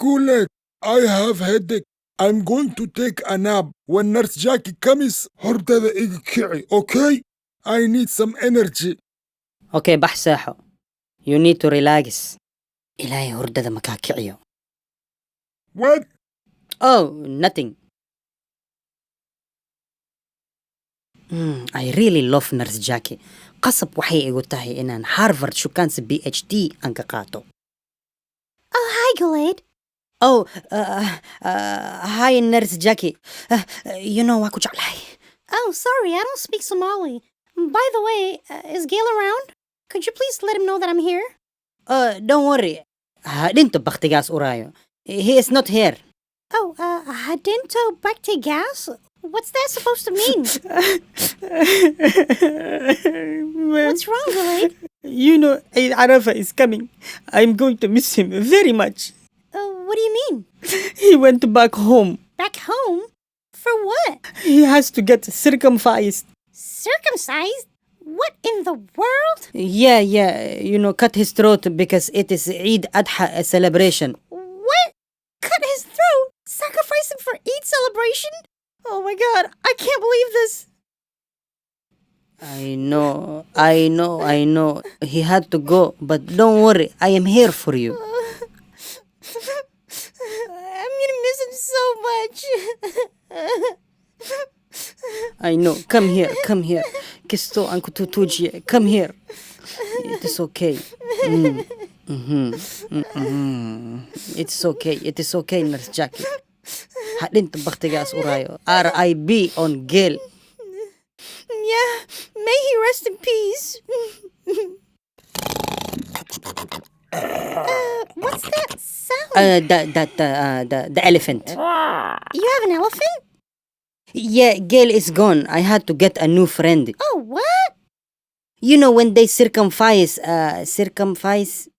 Goulet, I have headache. I'm going to take a nap. When Nurse Jackie comes, hordada iga kici, okay? I need some energy. Okay, bax seexo. You need to relax. Ilaahay hurdada ma kaa kiciyo. What? Oh, nothing. I really love Nurse Jackie. qasab waxay igu tahay inaan Harvard shukaansi PhD aan ka qaato. Oh, hi, Goulet. Oh, hi, Nurse Jackie. You know, waa ku jeclahay. Oh, sorry, I don't speak Somali. By the way, is Gail around? Could you please let him know that I'm here? Don't worry. Hadinto baktigaas uraayo. He is not here. Oh, hadinto bakti gas? What's that supposed to mean? What's wrong, Goulet? You know, Eid Arafah is coming. I'm going to miss him very much. What do you mean? He went back home. Back home? For what? He has to get circumcised. Circumcised? What in the world? Yeah, you know, cut his throat because it is Eid Adha celebration. What? Cut his throat? Sacrifice him for Eid celebration? Oh my God, I can't believe this. I know. He had to go, but don't worry, I am here for you. I'm gonna miss him so much. I know. Come here. Kisto aan kututujiye. Come here. It is okay. It is okay, Nurse Jackie. Hadinto baktigaas uraayo. R.I.B. on Gail. Yeah, may he rest in peace. What's that sound? The elephant. You have an elephant? Yeah, Gail is gone. I had to get a new friend. Oh, what? You know when they circumcise? Sacrifice?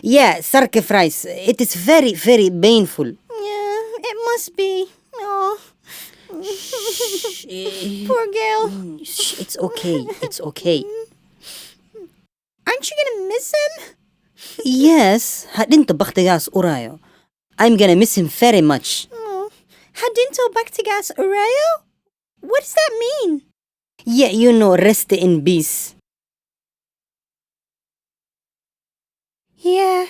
Yeah, sacrifice. It is very, very painful. Yeah, it must be. Oh. Poor Gail. It's okay. Aren't you gonna miss him? Yes, hadinto baktigaas uraayo. I'm gonna miss him very much. Oh, hadinto baktigas urayo? What does that mean? Yeah, you know, rest in peace. Yeah,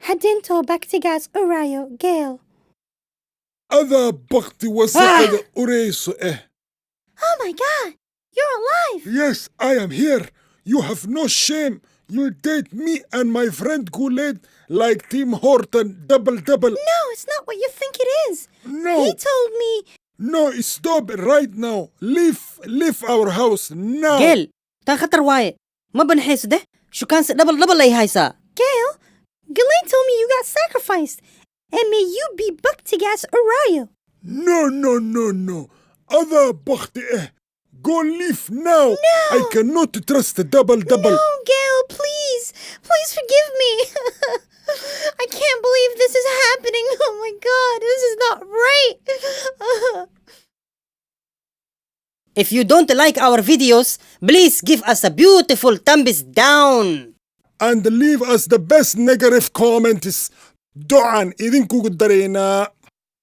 hadinto baktigas urayo, Gail. Ada bakti wasaqada ureyso eh. Oh my God, you're alive. Yes, I am here. You have no shame. You date me and my friend Goulet like Tim Horton, double. No, it's not what you think it is. No. He told me. No, stop right now. Leave our house now. Gail, taa khatar waaye. Ma banxayso deh. Shukaansi double ay haysaa. Gail, Goulet told me you got sacrificed. And may you be baktigas urayo. No. Ada bakti eh. Go leave now. No. I cannot trust the double. No, Gail, please. Please forgive me. I can't believe this is happening. Oh my God, this is not right. If you don't like our videos, please give us a beautiful thumbs down. And leave us the best negative comments. Du'an idinku dareenaa.